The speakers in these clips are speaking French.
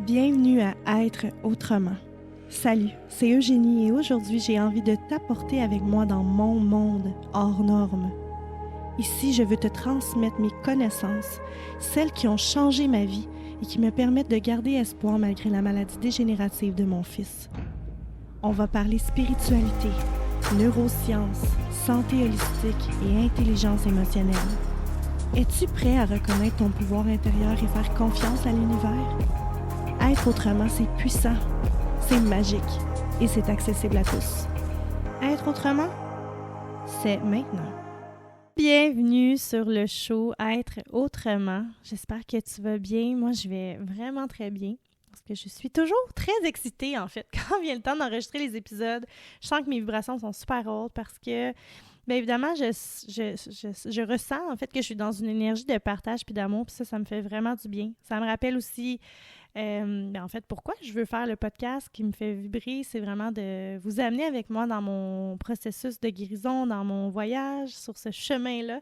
Bienvenue à Être autrement. Salut, c'est Eugénie et aujourd'hui j'ai envie de t'apporter avec moi dans mon monde hors norme. Ici, je veux te transmettre mes connaissances, celles qui ont changé ma vie et qui me permettent de garder espoir malgré la maladie dégénérative de mon fils. On va parler spiritualité, neurosciences, santé holistique et intelligence émotionnelle. Es-tu prêt à reconnaître ton pouvoir intérieur et faire confiance à l'univers? Être autrement, c'est puissant, c'est magique et c'est accessible à tous. Être autrement, c'est maintenant. Bienvenue sur le show Être autrement. J'espère que tu vas bien. Moi, je vais vraiment très bien parce que je suis toujours très excitée en fait. Quand vient le temps d'enregistrer les épisodes, je sens que mes vibrations sont super hautes parce que bien évidemment, je ressens en fait que je suis dans une énergie de partage puis d'amour, puis ça me fait vraiment du bien. Ça me rappelle aussi, en fait, pourquoi je veux faire le podcast qui me fait vibrer, c'est vraiment de vous amener avec moi dans mon processus de guérison, dans mon voyage, sur ce chemin-là,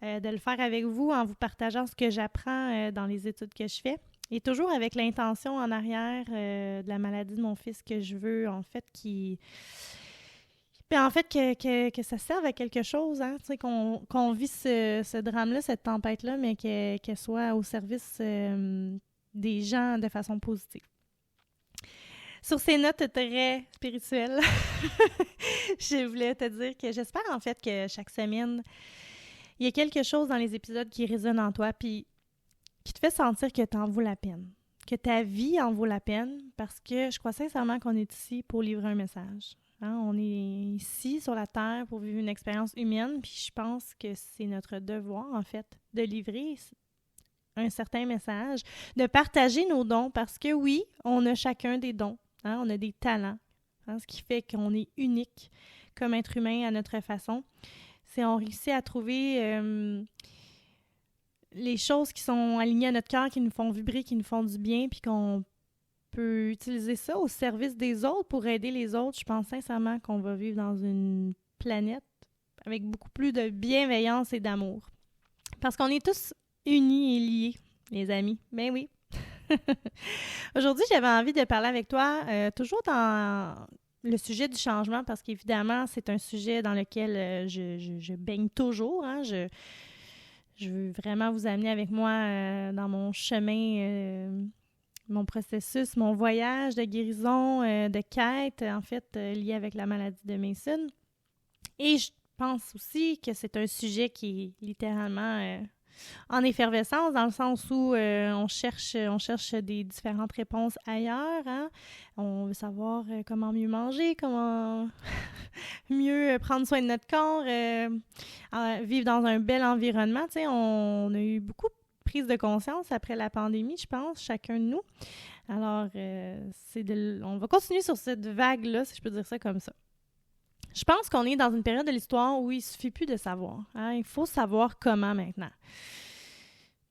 de le faire avec vous en vous partageant ce que j'apprends dans les études que je fais. Et toujours avec l'intention en arrière de la maladie de mon fils que je veux, en fait, puis en fait, que ça serve à quelque chose, hein, tu sais, qu'on vit ce drame-là, cette tempête-là, mais qu'elle soit au service des gens de façon positive. Sur ces notes très spirituelles, je voulais te dire que j'espère en fait que chaque semaine, il y a quelque chose dans les épisodes qui résonne en toi, puis qui te fait sentir que t'en vaut la peine, que ta vie en vaut la peine, parce que je crois sincèrement qu'on est ici pour livrer un message. Hein, on est ici sur la Terre pour vivre une expérience humaine, puis je pense que c'est notre devoir, en fait, de livrer un certain message, de partager nos dons, parce que oui, on a chacun des dons, hein, on a des talents, hein, ce qui fait qu'on est unique comme être humain à notre façon. C'est on réussit à trouver les choses qui sont alignées à notre cœur, qui nous font vibrer, qui nous font du bien, puis qu'on peut utiliser ça au service des autres pour aider les autres. Je pense sincèrement qu'on va vivre dans une planète avec beaucoup plus de bienveillance et d'amour. Parce qu'on est tous unis et liés, les amis. Ben oui. Aujourd'hui, j'avais envie de parler avec toi, toujours dans le sujet du changement, parce qu'évidemment, c'est un sujet dans lequel je baigne toujours. Hein. Je veux vraiment vous amener avec moi dans mon chemin, mon processus, mon voyage de guérison, de quête, en fait, lié avec la maladie de Mason. Et je pense aussi que c'est un sujet qui est littéralement en effervescence, dans le sens où on cherche des différentes réponses ailleurs. Hein? On veut savoir comment mieux manger, comment mieux prendre soin de notre corps, vivre dans un bel environnement. Tu sais, on a eu beaucoup de prise de conscience après la pandémie, je pense, chacun de nous. Alors, on va continuer sur cette vague-là, si je peux dire ça comme ça. Je pense qu'on est dans une période de l'histoire où il ne suffit plus de savoir. Hein? Il faut savoir comment maintenant.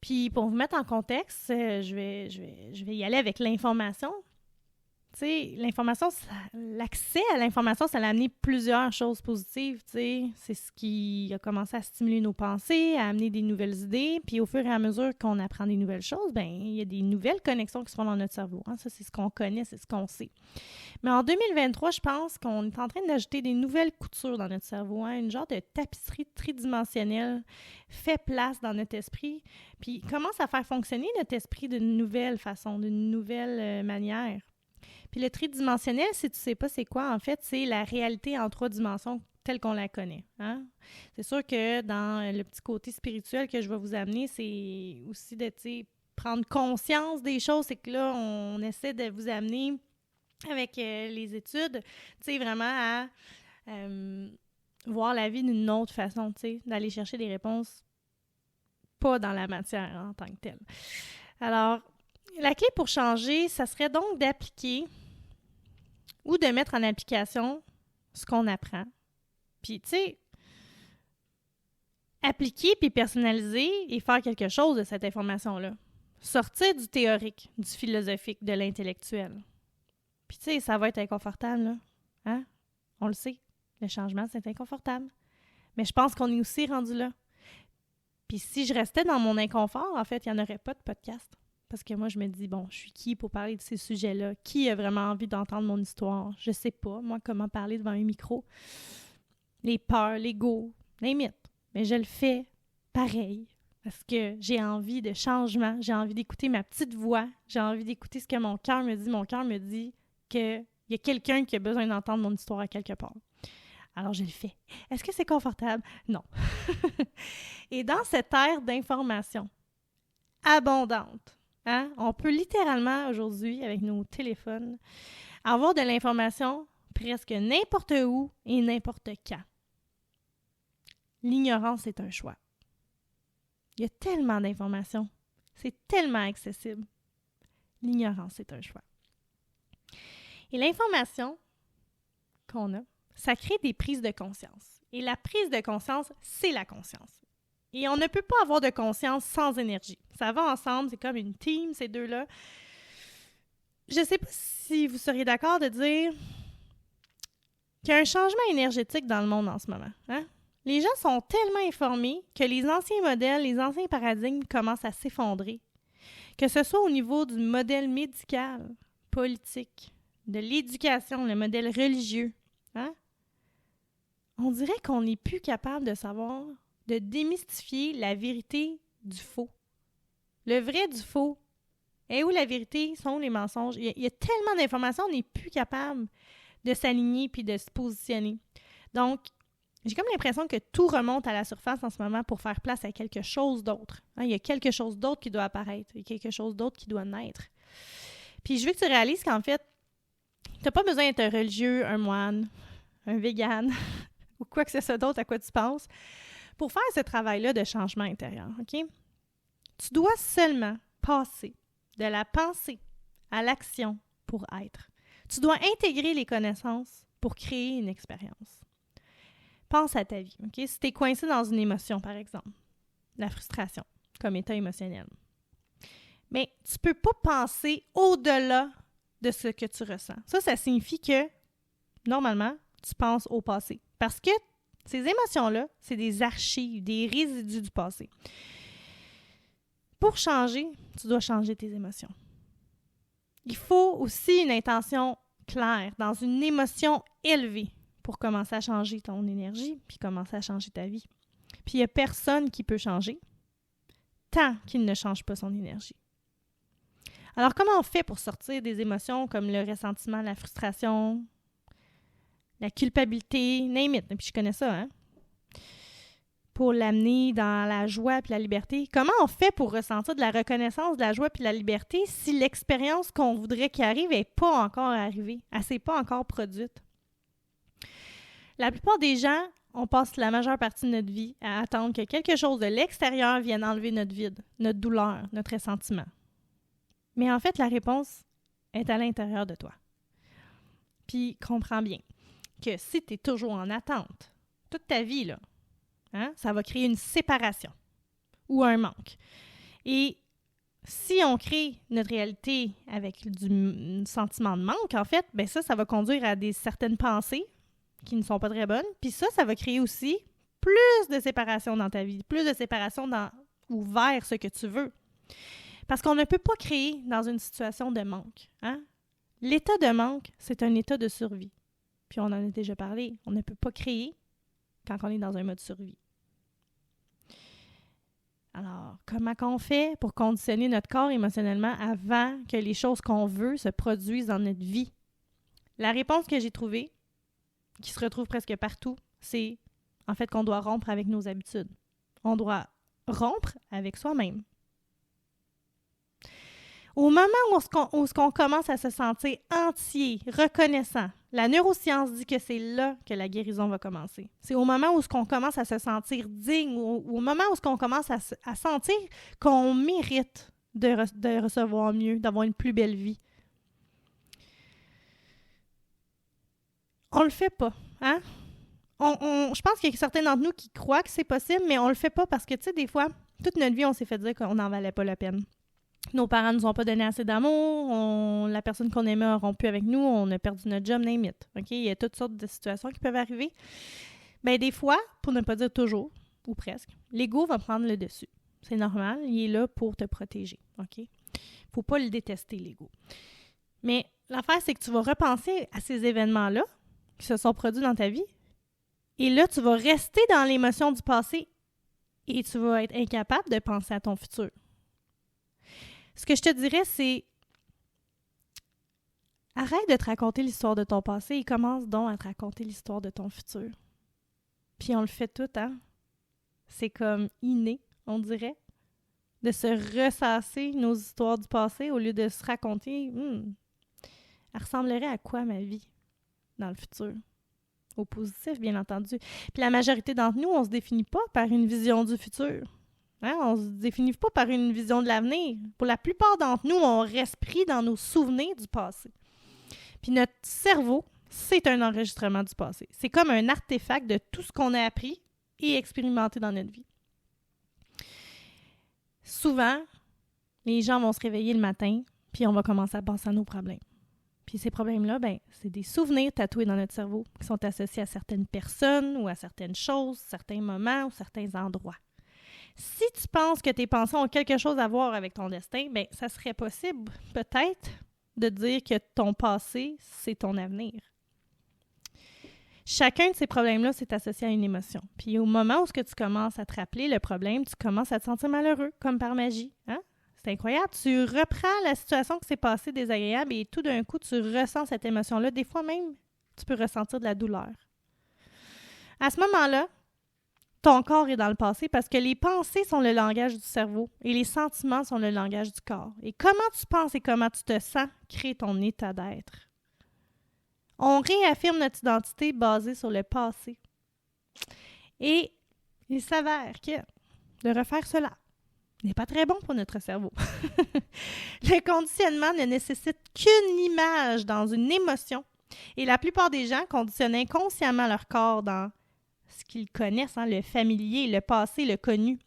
Puis, pour vous mettre en contexte, je vais y aller avec l'information. Tu sais, l'accès à l'information, ça a amené plusieurs choses positives, tu sais. C'est ce qui a commencé à stimuler nos pensées, à amener des nouvelles idées. Puis au fur et à mesure qu'on apprend des nouvelles choses, bien, il y a des nouvelles connexions qui se font dans notre cerveau. Hein. Ça, c'est ce qu'on connaît, c'est ce qu'on sait. Mais en 2023, je pense qu'on est en train d'ajouter des nouvelles coutures dans notre cerveau. Hein. Une genre de tapisserie tridimensionnelle fait place dans notre esprit. Puis commence à faire fonctionner notre esprit d'une nouvelle façon, d'une nouvelle manière. Puis le tridimensionnel, si tu ne sais pas c'est quoi, en fait, c'est la réalité en 3 dimensions telle qu'on la connaît. Hein? C'est sûr que dans le petit côté spirituel que je vais vous amener, c'est aussi de prendre conscience des choses. C'est que là, on essaie de vous amener avec les études, vraiment à voir la vie d'une autre façon, d'aller chercher des réponses pas dans la matière en tant que telle. Alors, la clé pour changer, ça serait donc d'appliquer ou de mettre en application ce qu'on apprend. Puis, appliquer puis personnaliser et faire quelque chose de cette information-là. Sortir du théorique, du philosophique, de l'intellectuel. Puis, ça va être inconfortable, là. Hein? On le sait. Le changement, c'est inconfortable. Mais je pense qu'on est aussi rendu là. Puis, si je restais dans mon inconfort, en fait, il n'y en aurait pas de podcast. Parce que moi, je me dis, bon, je suis qui pour parler de ces sujets-là? Qui a vraiment envie d'entendre mon histoire? Je sais pas, moi, comment parler devant un micro. Les peurs, l'ego, name it. Mais je le fais pareil. Parce que j'ai envie de changement, j'ai envie d'écouter ma petite voix, j'ai envie d'écouter ce que mon cœur me dit. Mon cœur me dit qu'il y a quelqu'un qui a besoin d'entendre mon histoire à quelque part. Alors, je le fais. Est-ce que c'est confortable? Non. Et dans cette ère d'information abondante, hein, on peut littéralement, aujourd'hui, avec nos téléphones, avoir de l'information presque n'importe où et n'importe quand. L'ignorance est un choix. Il y a tellement d'informations. C'est tellement accessible. L'ignorance est un choix. Et l'information qu'on a, ça crée des prises de conscience. Et la prise de conscience, c'est la conscience. Et on ne peut pas avoir de conscience sans énergie. Ça va ensemble, c'est comme une team, ces deux-là. Je ne sais pas si vous seriez d'accord de dire qu'il y a un changement énergétique dans le monde en ce moment. Hein? Les gens sont tellement informés que les anciens modèles, les anciens paradigmes commencent à s'effondrer. Que ce soit au niveau du modèle médical, politique, de l'éducation, le modèle religieux. Hein? On dirait qu'on n'est plus capable de savoir, de démystifier la vérité du faux. Le vrai du faux. Et où la vérité sont les mensonges. Il y a tellement d'informations, on n'est plus capable de s'aligner puis de se positionner. Donc, j'ai comme l'impression que tout remonte à la surface en ce moment pour faire place à quelque chose d'autre. Hein, il y a quelque chose d'autre qui doit apparaître. Il y a quelque chose d'autre qui doit naître. Puis je veux que tu réalises qu'en fait, tu n'as pas besoin d'être un religieux, un moine, un vegan ou quoi que ce soit d'autre à quoi tu penses pour faire ce travail-là de changement intérieur. OK? Tu dois seulement passer de la pensée à l'action pour être. Tu dois intégrer les connaissances pour créer une expérience. Pense à ta vie, OK? Si tu es coincé dans une émotion, par exemple, la frustration comme état émotionnel, mais tu ne peux pas penser au-delà de ce que tu ressens. Ça signifie que, normalement, tu penses au passé. Parce que ces émotions-là, c'est des archives, des résidus du passé. Pour changer, tu dois changer tes émotions. Il faut aussi une intention claire, dans une émotion élevée, pour commencer à changer ton énergie, puis commencer à changer ta vie. Puis il n'y a personne qui peut changer tant qu'il ne change pas son énergie. Alors, comment on fait pour sortir des émotions comme le ressentiment, la frustration, la culpabilité, name it, puis je connais ça, hein? Pour l'amener dans la joie puis la liberté. Comment on fait pour ressentir de la reconnaissance, de la joie puis de la liberté si l'expérience qu'on voudrait qu'il arrive n'est pas encore arrivée, elle ne s'est pas encore produite? La plupart des gens, on passe la majeure partie de notre vie à attendre que quelque chose de l'extérieur vienne enlever notre vide, notre douleur, notre ressentiment. Mais en fait, la réponse est à l'intérieur de toi. Puis, comprends bien que si tu es toujours en attente, toute ta vie, là, hein, ça va créer une séparation ou un manque. Et si on crée notre réalité avec du sentiment de manque, en fait, ben ça va conduire à certaines pensées qui ne sont pas très bonnes. Puis ça va créer aussi plus de séparation dans ta vie, plus de séparation ou vers ce que tu veux. Parce qu'on ne peut pas créer dans une situation de manque. Hein? L'état de manque, c'est un état de survie. Puis on en a déjà parlé. On ne peut pas créer quand on est dans un mode survie. Alors, comment on fait pour conditionner notre corps émotionnellement avant que les choses qu'on veut se produisent dans notre vie? La réponse que j'ai trouvée, qui se retrouve presque partout, c'est en fait qu'on doit rompre avec nos habitudes. On doit rompre avec soi-même. Au moment où on commence à se sentir entier, reconnaissant, la neuroscience dit que c'est là que la guérison va commencer. C'est au moment où on commence à se sentir digne, au moment où on commence à sentir qu'on mérite de recevoir mieux, d'avoir une plus belle vie. On le fait pas, hein? Je pense qu'il y a certains d'entre nous qui croient que c'est possible, mais on le fait pas parce que, tu sais, des fois, toute notre vie, on s'est fait dire qu'on n'en valait pas la peine. Nos parents ne nous ont pas donné assez d'amour, la personne qu'on aimait a rompu avec nous, on a perdu notre job, name it. OK? Il y a toutes sortes de situations qui peuvent arriver. Bien, des fois, pour ne pas dire toujours, ou presque, l'ego va prendre le dessus. C'est normal, il est là pour te protéger. OK? Faut pas le détester, l'ego. Mais l'affaire, c'est que tu vas repenser à ces événements-là qui se sont produits dans ta vie. Et là, tu vas rester dans l'émotion du passé et tu vas être incapable de penser à ton futur. Ce que je te dirais, c'est arrête de te raconter l'histoire de ton passé et commence donc à te raconter l'histoire de ton futur. Puis on le fait tout, hein? C'est comme inné, on dirait, de se ressasser nos histoires du passé au lieu de se raconter elle ressemblerait à quoi ma vie dans le futur? Au positif, bien entendu. Puis la majorité d'entre nous, on ne se définit pas par une vision du futur. Hein? On ne se définit pas par une vision de l'avenir. Pour la plupart d'entre nous, on reste pris dans nos souvenirs du passé. Puis notre cerveau, c'est un enregistrement du passé. C'est comme un artefact de tout ce qu'on a appris et expérimenté dans notre vie. Souvent, les gens vont se réveiller le matin, puis on va commencer à penser à nos problèmes. Puis ces problèmes-là, c'est des souvenirs tatoués dans notre cerveau qui sont associés à certaines personnes ou à certaines choses, certains moments ou certains endroits. Si tu penses que tes pensées ont quelque chose à voir avec ton destin, ça serait possible, peut-être, de dire que ton passé, c'est ton avenir. Chacun de ces problèmes-là, c'est associé à une émotion. Puis au moment où tu commences à te rappeler le problème, tu commences à te sentir malheureux, comme par magie. Hein? C'est incroyable. Tu reprends la situation qui s'est passée désagréable et tout d'un coup, tu ressens cette émotion-là. Des fois même, tu peux ressentir de la douleur. À ce moment-là, ton corps est dans le passé parce que les pensées sont le langage du cerveau et les sentiments sont le langage du corps. Et comment tu penses et comment tu te sens crée ton état d'être. On réaffirme notre identité basée sur le passé. Et il s'avère que de refaire cela n'est pas très bon pour notre cerveau. Le conditionnement ne nécessite qu'une image dans une émotion. Et la plupart des gens conditionnent inconsciemment leur corps dans ce qu'ils connaissent, le familier, le passé, le connu.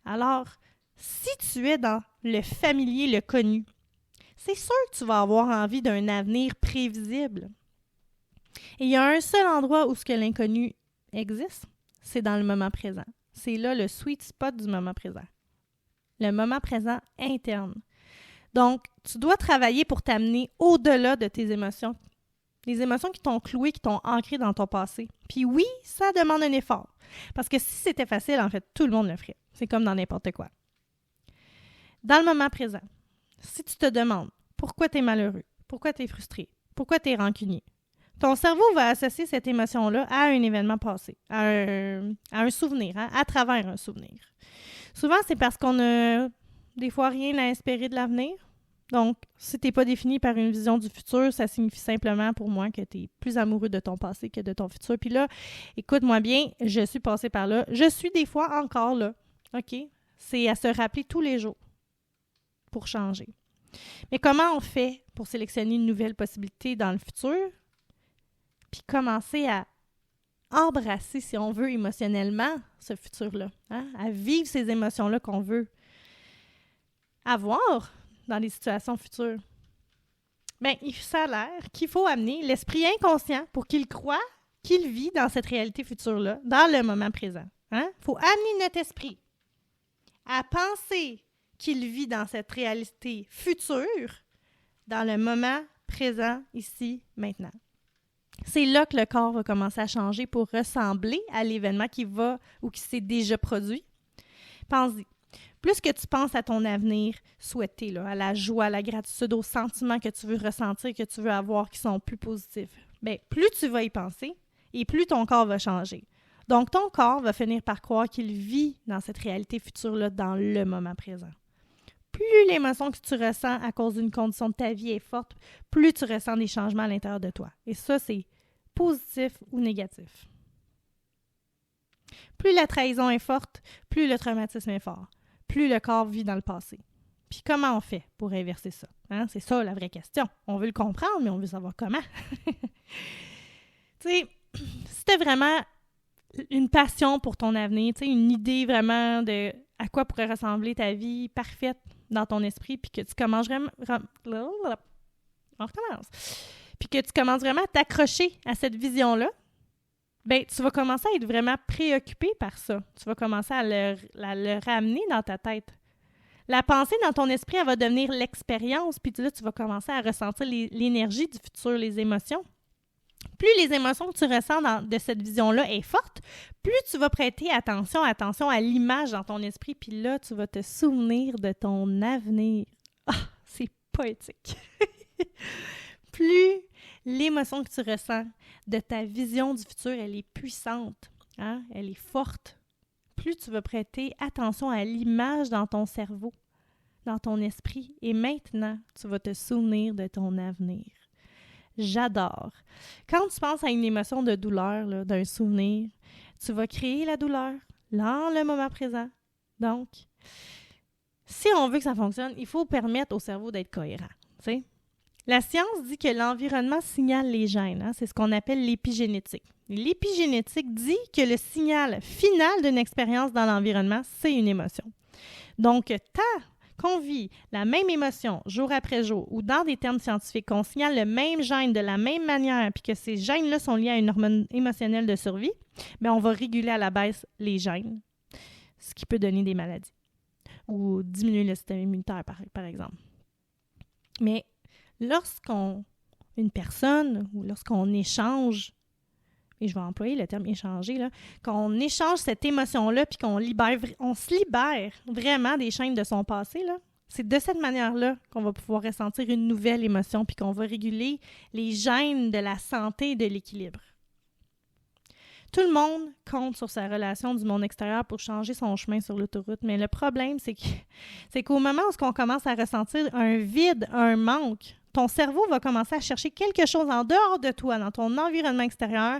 Alors, si tu es dans le familier, le connu, c'est sûr que tu vas avoir envie d'un avenir prévisible. Et il y a un seul endroit où ce que l'inconnu existe, c'est dans le moment présent. C'est là le sweet spot du moment présent. Le moment présent interne. Donc, tu dois travailler pour t'amener au-delà de tes émotions. Les émotions qui t'ont cloué, qui t'ont ancré dans ton passé. Puis oui, ça demande un effort. Parce que si c'était facile, en fait, tout le monde le ferait. C'est comme dans n'importe quoi. Dans le moment présent, si tu te demandes pourquoi tu es malheureux, pourquoi tu es frustré, pourquoi tu es rancunier, ton cerveau va associer cette émotion-là à un événement passé, à un souvenir, à travers un souvenir. Souvent, c'est parce qu'on a des fois rien à espérer de l'avenir. Donc, si tu n'es pas défini par une vision du futur, ça signifie simplement pour moi que tu es plus amoureux de ton passé que de ton futur. Puis là, écoute-moi bien, je suis passée par là. Je suis des fois encore là. OK? C'est à se rappeler tous les jours pour changer. Mais comment on fait pour sélectionner une nouvelle possibilité dans le futur? Puis commencer à embrasser, si on veut, émotionnellement, ce futur-là. Hein? À vivre ces émotions-là qu'on veut avoir dans les situations futures. Il s'avère qu'il faut amener l'esprit inconscient pour qu'il croie qu'il vit dans cette réalité future-là, dans le moment présent. Hein? Il faut amener notre esprit à penser qu'il vit dans cette réalité future, dans le moment présent, ici, maintenant. C'est là que le corps va commencer à changer pour ressembler à l'événement qui va ou qui s'est déjà produit. Pense-y. Plus que tu penses à ton avenir souhaité, là, à la joie, à la gratitude, aux sentiments que tu veux ressentir, que tu veux avoir, qui sont plus positifs, plus tu vas y penser et plus ton corps va changer. Donc, ton corps va finir par croire qu'il vit dans cette réalité future-là, dans le moment présent. Plus l'émotion que tu ressens à cause d'une condition de ta vie est forte, plus tu ressens des changements à l'intérieur de toi. Et ça, c'est positif ou négatif. Plus la trahison est forte, plus le traumatisme est fort. Plus le corps vit dans le passé. Puis comment on fait pour inverser ça? Hein? C'est ça la vraie question. On veut le comprendre, mais on veut savoir comment. Tu sais, si tu as vraiment une passion pour ton avenir, tu sais, une idée vraiment de à quoi pourrait ressembler ta vie parfaite dans ton esprit, puis que tu commences vraiment... On recommence. Puis que tu commences vraiment à t'accrocher à cette vision-là, tu vas commencer à être vraiment préoccupé par ça. Tu vas commencer à le ramener dans ta tête. La pensée dans ton esprit, elle va devenir l'expérience, puis là, tu vas commencer à ressentir l'énergie du futur, les émotions. Plus les émotions que tu ressens de cette vision-là est forte, plus tu vas prêter attention à l'image dans ton esprit, puis là, tu vas te souvenir de ton avenir. Ah, c'est poétique. Plus l'émotion que tu ressens de ta vision du futur, elle est puissante, hein? Elle est forte, plus tu vas prêter attention à l'image dans ton cerveau, dans ton esprit, et maintenant, tu vas te souvenir de ton avenir. J'adore. Quand tu penses à une émotion de douleur, là, d'un souvenir, tu vas créer la douleur dans le moment présent. Donc, si on veut que ça fonctionne, il faut permettre au cerveau d'être cohérent. T'sais? La science dit que l'environnement signale les gènes. Hein? C'est ce qu'on appelle l'épigénétique. L'épigénétique dit que le signal final d'une expérience dans l'environnement, c'est une émotion. Donc, tant qu'on vit la même émotion jour après jour, ou dans des termes scientifiques, qu'on signale le même gène de la même manière, puis que ces gènes-là sont liés à une hormone émotionnelle de survie, bien, on va réguler à la baisse les gènes, ce qui peut donner des maladies, ou diminuer le système immunitaire, par exemple. Mais une personne, ou lorsqu'on échange, et je vais employer le terme échanger, là, qu'on échange cette émotion-là puis on se libère vraiment des chaînes de son passé, là, c'est de cette manière-là qu'on va pouvoir ressentir une nouvelle émotion puis qu'on va réguler les gènes de la santé et de l'équilibre. Tout le monde compte sur sa relation du monde extérieur pour changer son chemin sur l'autoroute, mais le problème, c'est qu'au moment où on commence à ressentir un vide, un manque, ton cerveau va commencer à chercher quelque chose en dehors de toi, dans ton environnement extérieur,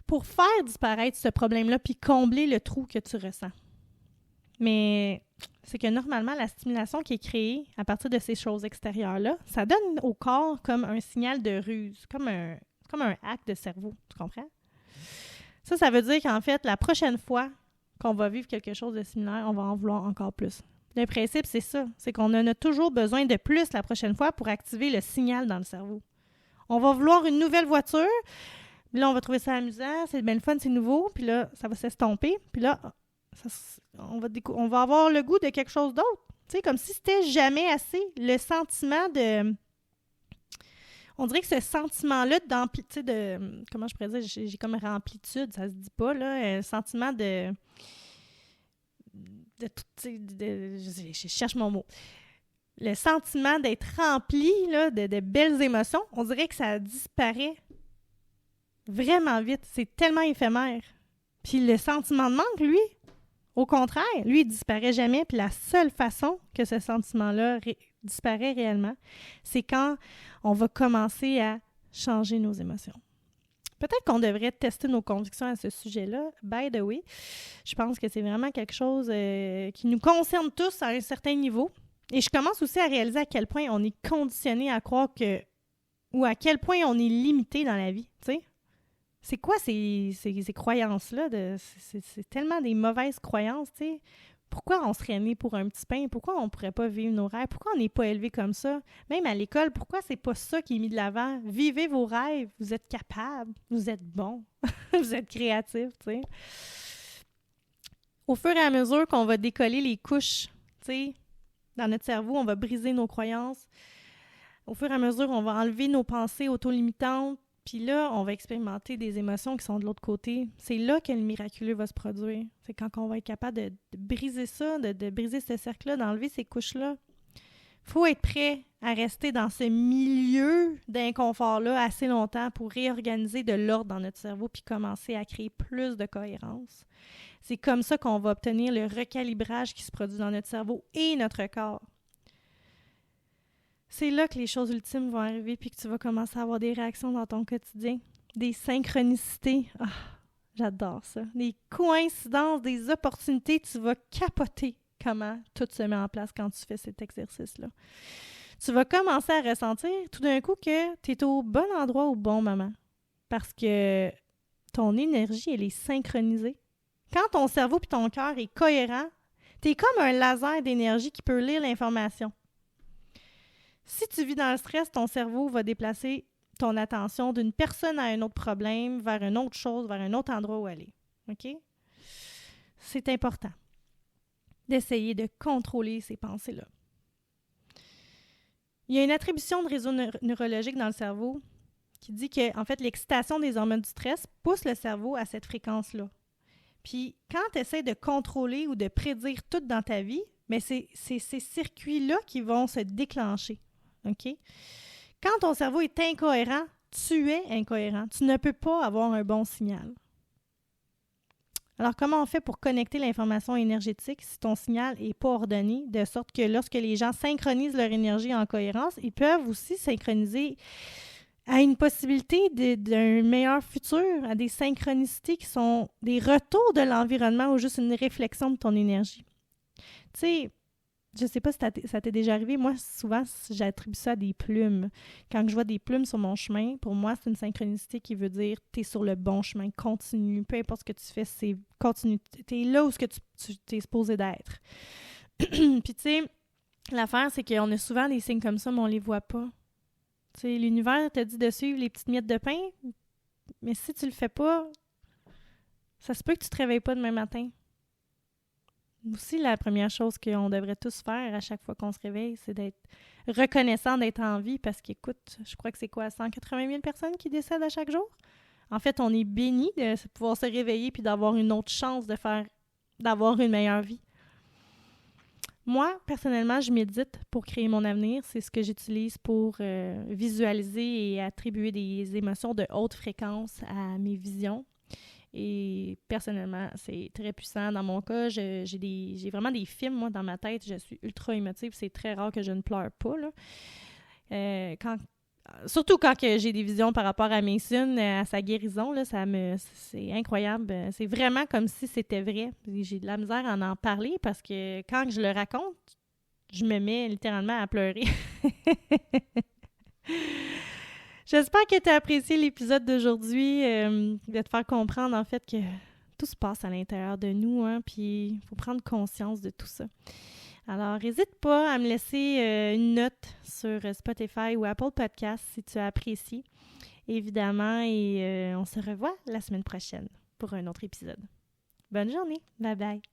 pour faire disparaître ce problème-là puis combler le trou que tu ressens. Mais c'est que normalement, la stimulation qui est créée à partir de ces choses extérieures-là, ça donne au corps comme un signal de ruse, comme un hack de cerveau, tu comprends? Ça veut dire qu'en fait, la prochaine fois qu'on va vivre quelque chose de similaire, on va en vouloir encore plus. Le principe, c'est ça. C'est qu'on en a toujours besoin de plus la prochaine fois pour activer le signal dans le cerveau. On va vouloir une nouvelle voiture, puis là, on va trouver ça amusant, c'est bien le fun, c'est nouveau, puis là, ça va s'estomper, puis là, on va avoir le goût de quelque chose d'autre. Tu sais, comme si c'était jamais assez. Le sentiment de... On dirait que ce sentiment-là comment je pourrais dire, j'ai comme remplitude, ça se dit pas, là, un sentiment je cherche mon mot. Le sentiment d'être rempli là, de belles émotions, on dirait que ça disparaît vraiment vite. C'est tellement éphémère. Puis le sentiment de manque, lui, au contraire, lui, il disparaît jamais. Puis la seule façon que ce sentiment-là disparaît réellement, c'est quand on va commencer à changer nos émotions. Peut-être qu'on devrait tester nos convictions à ce sujet-là. By the way, je pense que c'est vraiment quelque chose qui nous concerne tous à un certain niveau. Et je commence aussi à réaliser à quel point on est conditionné à croire ou à quel point on est limité dans la vie, tu sais. C'est quoi ces croyances-là? C'est tellement des mauvaises croyances, tu sais. Pourquoi on serait né pour un petit pain? Pourquoi on ne pourrait pas vivre nos rêves? Pourquoi on n'est pas élevé comme ça? Même à l'école, pourquoi c'est pas ça qui est mis de l'avant? Vivez vos rêves, vous êtes capables, vous êtes bons, vous êtes créatifs, tu sais. Au fur et à mesure qu'on va décoller les couches, tu sais, dans notre cerveau, on va briser nos croyances. Au fur et à mesure, on va enlever nos pensées auto-limitantes. Puis là, on va expérimenter des émotions qui sont de l'autre côté. C'est là que le miraculeux va se produire. C'est quand on va être capable de briser ça, de briser ce cercle-là, d'enlever ces couches-là. Il faut être prêt à rester dans ce milieu d'inconfort-là assez longtemps pour réorganiser de l'ordre dans notre cerveau puis commencer à créer plus de cohérence. C'est comme ça qu'on va obtenir le recalibrage qui se produit dans notre cerveau et notre corps. C'est là que les choses ultimes vont arriver puis que tu vas commencer à avoir des réactions dans ton quotidien, des synchronicités. Ah, j'adore ça. Des coïncidences, des opportunités. Tu vas capoter comment tout se met en place quand tu fais cet exercice-là. Tu vas commencer à ressentir tout d'un coup que tu es au bon endroit au bon moment parce que ton énergie, elle est synchronisée. Quand ton cerveau et ton cœur est cohérent, tu es comme un laser d'énergie qui peut lire l'information. Si tu vis dans le stress, ton cerveau va déplacer ton attention d'une personne à un autre problème, vers une autre chose, vers un autre endroit où aller. OK? C'est important. d'essayer de contrôler ces pensées-là. Il y a une attribution de réseau neurologique dans le cerveau qui dit que, en fait, l'excitation des hormones du stress pousse le cerveau à cette fréquence-là. Puis, quand tu essaies de contrôler ou de prédire tout dans ta vie, mais c'est ces circuits-là qui vont se déclencher. OK? Quand ton cerveau est incohérent, tu es incohérent. Tu ne peux pas avoir un bon signal. Alors, comment on fait pour connecter l'information énergétique si ton signal n'est pas ordonné, de sorte que lorsque les gens synchronisent leur énergie en cohérence, ils peuvent aussi synchroniser à une possibilité d'un meilleur futur, à des synchronicités qui sont des retours de l'environnement ou juste une réflexion de ton énergie. Tu sais, je sais pas si ça t'est déjà arrivé, moi, souvent, j'attribue ça à des plumes. Quand je vois des plumes sur mon chemin, pour moi, c'est une synchronicité qui veut dire « t'es sur le bon chemin, continue, peu importe ce que tu fais, c'est continue, t'es là où tu es supposé d'être. » Puis tu sais, l'affaire, c'est qu'on a souvent des signes comme ça, mais on les voit pas. Tu sais, l'univers te dit de suivre les petites miettes de pain, mais si tu le fais pas, ça se peut que tu te réveilles pas demain matin. Aussi, la première chose qu'on devrait tous faire à chaque fois qu'on se réveille, c'est d'être reconnaissant d'être en vie parce qu'écoute, je crois que c'est quoi, 180 000 personnes qui décèdent à chaque jour? En fait, on est béni de pouvoir se réveiller puis d'avoir une autre chance d'avoir une meilleure vie. Moi, personnellement, je médite pour créer mon avenir. C'est ce que j'utilise pour visualiser et attribuer des émotions de haute fréquence à mes visions. Et personnellement, c'est très puissant. Dans mon cas, j'ai vraiment des films, moi, dans ma tête. Je suis ultra émotive. C'est très rare que je ne pleure pas, là. Surtout quand j'ai des visions par rapport à Mason, à sa guérison, là, c'est incroyable. C'est vraiment comme si c'était vrai. J'ai de la misère à en parler parce que quand je le raconte, je me mets littéralement à pleurer. J'espère que tu as apprécié l'épisode d'aujourd'hui, de te faire comprendre en fait que tout se passe à l'intérieur de nous, hein, puis il faut prendre conscience de tout ça. Alors, n'hésite pas à me laisser une note sur Spotify ou Apple Podcasts si tu as apprécié, évidemment, et on se revoit la semaine prochaine pour un autre épisode. Bonne journée, bye bye!